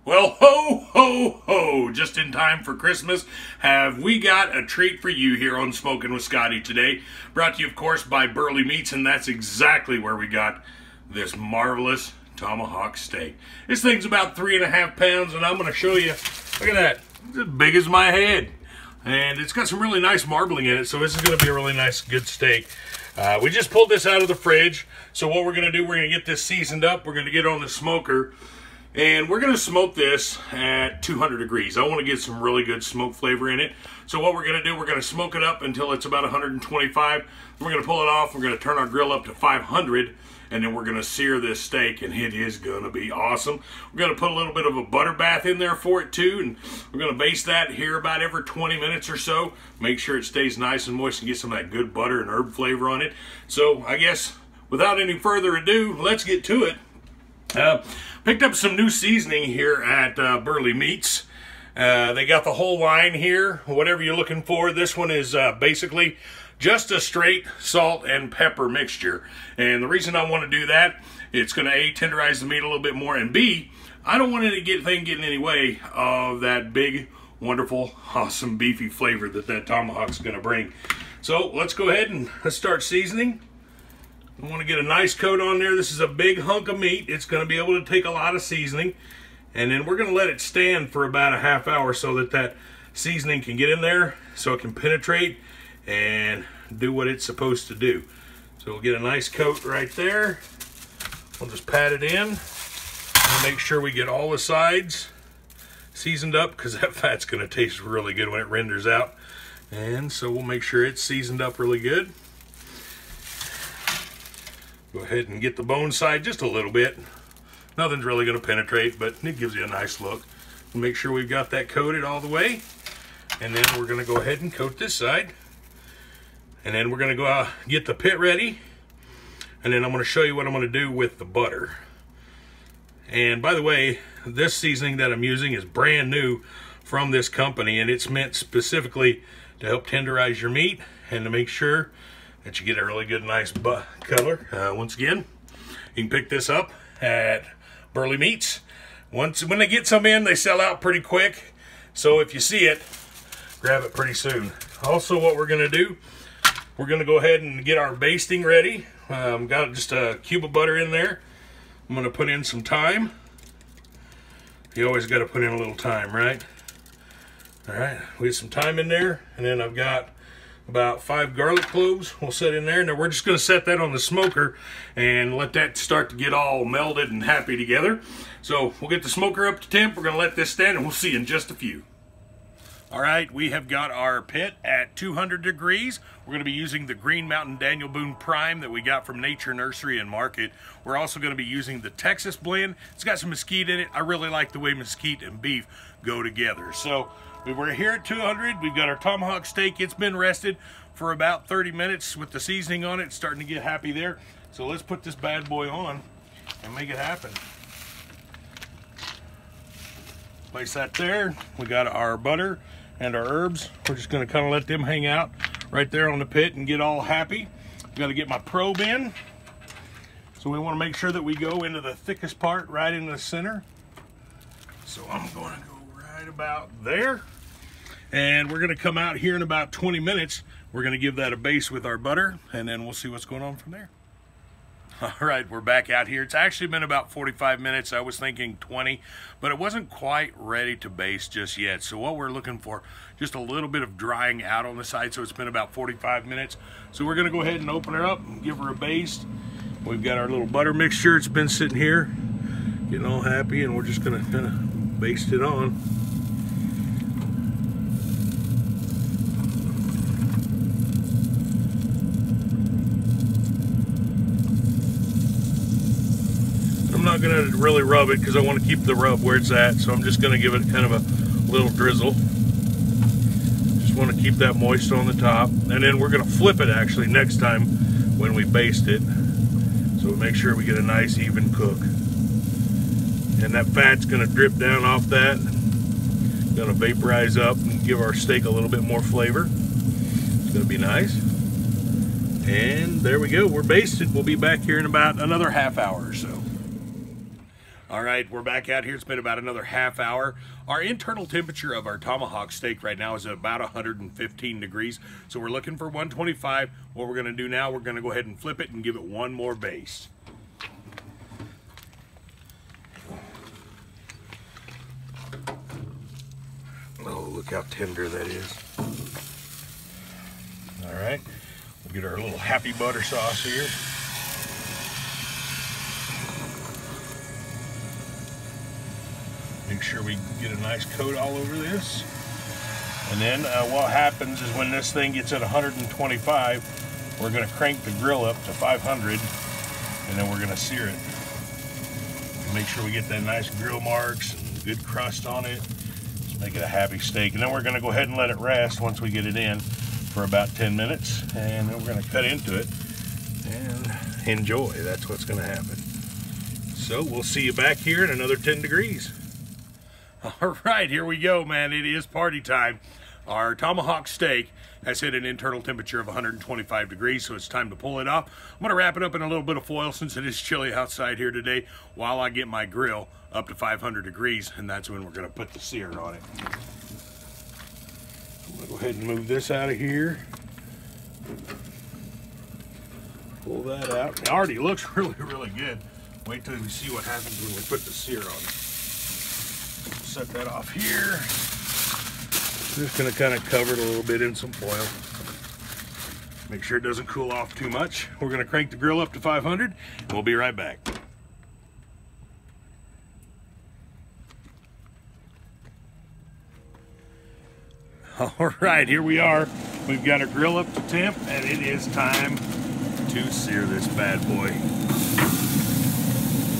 Well, ho, ho, ho, just in time for Christmas, have we got a treat for you here on Smoking with Scotty today. Brought to you, of course, by Burly Meats, and that's exactly where we got this marvelous Tomahawk Steak. This thing's about 3.5 pounds, and I'm going to show you, look at that, it's as big as my head. And it's got some really nice marbling in it, so this is going to be a really nice, good steak. We just pulled this out of the fridge, so what we're going to do, we're going to get this seasoned up, we're going to get on the smoker, and we're going to smoke this at 200 degrees. I want to get some really good smoke flavor in it. So what we're going to do, we're going to smoke it up until it's about 125. We're going to pull it off. We're going to turn our grill up to 500. And then we're going to sear this steak, and it is going to be awesome. We're going to put a little bit of a butter bath in there for it too. And we're going to baste that here about every 20 minutes or so. Make sure it stays nice and moist and get some of that good butter and herb flavor on it. So I guess without any further ado, let's get to it. Picked up some new seasoning here at Burly Meats. They got the whole line here, whatever you're looking for. This one is basically just a straight salt and pepper mixture. And the reason I want to do that, it's going to A, tenderize the meat a little bit more, and B, I don't want anything getting in any way of that big, wonderful, awesome, beefy flavor that tomahawk's going to bring. So let's go ahead and let's start seasoning. I want to get a nice coat on there. This is a big hunk of meat. It's going to be able to take a lot of seasoning. And then we're going to let it stand for about a half hour so that seasoning can get in there, so it can penetrate and do what it's supposed to do. So we'll get a nice coat right there. We'll just pat it in and make sure we get all the sides seasoned up, because that fat's going to taste really good when it renders out. And so we'll make sure it's seasoned up really good. Go ahead and get the bone side just a little bit. Nothing's really going to penetrate, but it gives you a nice look. We'll make sure we've got that coated all the way. And then we're going to go ahead and coat this side. And then we're going to go get the pit ready. And then I'm going to show you what I'm going to do with the butter. And by the way, this seasoning that I'm using is brand new from this company. And it's meant specifically to help tenderize your meat and to make sure that you get a really good, nice color. Once again, you can pick this up at Burly Meats. When they get some in, they sell out pretty quick. So if you see it, grab it pretty soon. Also, what we're going to do, we're going to go ahead and get our basting ready. Got just a cube of butter in there. I'm going to put in some thyme. You always got to put in a little thyme, right? All right, we get some thyme in there, and then I've got about 5 garlic cloves we'll set in there. Now we're just going to set that on the smoker and let that start to get all melded and happy together. So we'll get the smoker up to temp. We're going to let this stand, and we'll see you in just a few. All right, we have got our pit at 200 degrees. We're going to be using the Green Mountain Daniel Boone Prime that we got from Nature Nursery and Market. We're also going to be using the Texas blend. It's got some mesquite in it. I really like the way mesquite and beef go together. So we're here at 200. We've got our tomahawk steak. It's been rested for about 30 minutes with the seasoning on it. It's starting to get happy there. So let's put this bad boy on and make it happen. Place that there. We got our butter and our herbs. We're just going to kind of let them hang out right there on the pit and get all happy. I've got to get my probe in. So we want to make sure that we go into the thickest part right in the center. So I'm going to go right about there. And we're going to come out here in about 20 minutes. We're going to give that a base with our butter, and then we'll see what's going on from there. All right, we're back out here. It's actually been about 45 minutes. I was thinking 20, but it wasn't quite ready to baste just yet. So what we're looking for, just a little bit of drying out on the side. So it's been about 45 minutes. So we're going to go ahead and open her up and give her a baste. We've got our little butter mixture. It's been sitting here getting all happy, and we're just going to kind of baste it on. I'm not going to really rub it because I want to keep the rub where it's at, so I'm just going to give it kind of a little drizzle. Just want to keep that moist on the top, and then we're going to flip it actually next time when we baste it, so we make sure we get a nice even cook. And that fat's going to drip down off that, going to vaporize up and give our steak a little bit more flavor. It's going to be nice. And there we go, we're basted. We'll be back here in about another half hour or so. All right, we're back out here. It's been about another half hour. Our internal temperature of our Tomahawk steak right now is about 115 degrees. So we're looking for 125. What we're gonna do now, we're gonna go ahead and flip it and give it one more baste. Oh, look how tender that is. All right, we'll get our little happy butter sauce here. Make sure we get a nice coat all over this. And then what happens is when this thing gets at 125, we're gonna crank the grill up to 500, and then we're gonna sear it. Make sure we get that nice grill marks and good crust on it. Just make it a happy steak. And then we're gonna go ahead and let it rest once we get it in for about 10 minutes. And then we're gonna cut into it and enjoy. That's what's gonna happen. So we'll see you back here in another 10 degrees. All right, here we go, man. It is party time. Our Tomahawk steak has hit an internal temperature of 125 degrees, so it's time to pull it off. I'm gonna wrap it up in a little bit of foil since it is chilly outside here today while I get my grill up to 500 degrees, and that's when we're gonna put the sear on it. I'm gonna go ahead and move this out of here. Pull that out. It already looks really, really good. Wait till we see what happens when we put the sear on it. Set that off here. Just gonna kind of cover it a little bit in some foil. Make sure it doesn't cool off too much. We're gonna crank the grill up to 500 and we'll be right back. All right, here we are. We've got our grill up to temp and it is time to sear this bad boy.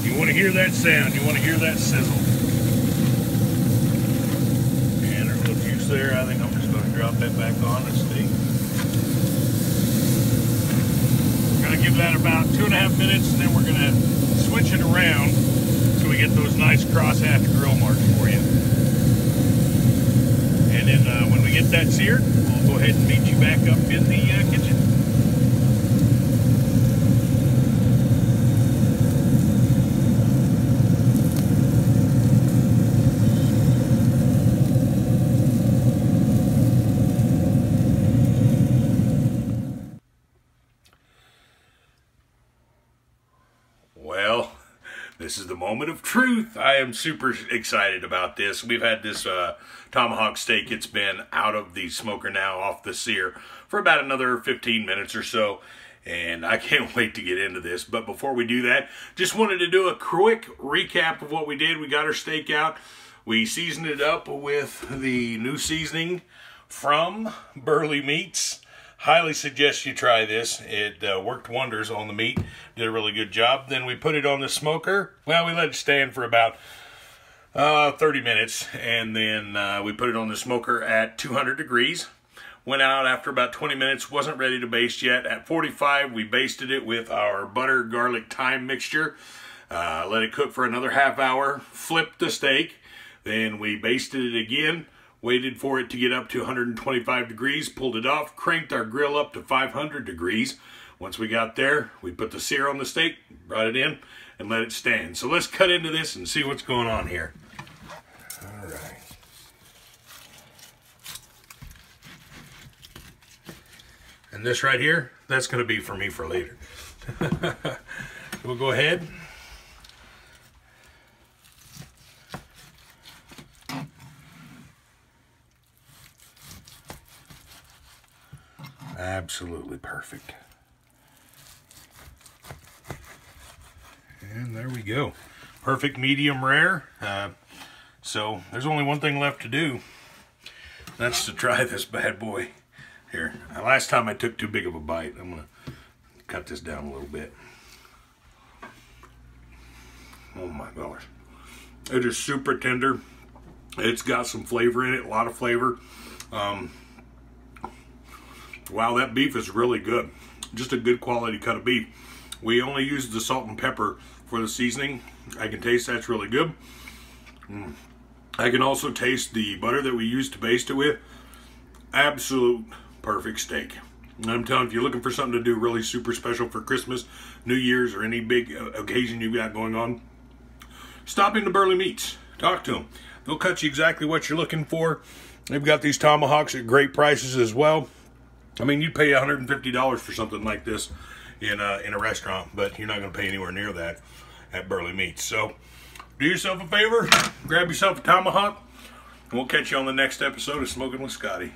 You wanna hear that sound, you wanna hear that sizzle. There, I think I'm just going to drop that back on the steak. We're going to give that about 2.5 minutes, and then we're going to switch it around so we get those nice cross-hatch grill marks for you. And then when we get that seared, we'll go ahead and meet you back up in the kitchen. Well, this is the moment of truth. I am super excited about this. We've had this Tomahawk steak. It's been out of the smoker now, off the sear, for about another 15 minutes or so. And I can't wait to get into this. But before we do that, just wanted to do a quick recap of what we did. We got our steak out. We seasoned it up with the new seasoning from Burly Meats. Highly suggest you try this. It worked wonders on the meat. Did a really good job. Then we put it on the smoker. Well, we let it stand for about 30 minutes. And then we put it on the smoker at 200 degrees. Went out after about 20 minutes. Wasn't ready to baste yet. At 45, we basted it with our butter, garlic, thyme mixture. Let it cook for another half hour. Flipped the steak. Then we basted it again. Waited for it to get up to 125 degrees, pulled it off, cranked our grill up to 500 degrees. Once we got there, we put the sear on the steak, brought it in, and let it stand. So let's cut into this and see what's going on here. All right. And this right here, that's going to be for me for later. We'll go ahead. Absolutely perfect. And there we go. Perfect medium rare. So there's only one thing left to do. That's to try this bad boy. Here, last time I took too big of a bite. I'm gonna cut this down a little bit. Oh my gosh. It is super tender. It's got some flavor in it, a lot of flavor. Wow, that beef is really good. Just a good quality cut of beef. We only used the salt and pepper for the seasoning. I can taste that's really good. I can also taste the butter that we used to baste it with. Absolute perfect steak. And I'm telling you, if you're looking for something to do really super special for Christmas, New Year's, or any big occasion you've got going on, stop into Burly Meats. Talk to them. They'll cut you exactly what you're looking for. They've got these tomahawks at great prices as well. I mean, you'd pay $150 for something like this in a restaurant, but you're not going to pay anywhere near that at Burly Meats. So do yourself a favor, grab yourself a tomahawk, and we'll catch you on the next episode of Smoking with Scotty.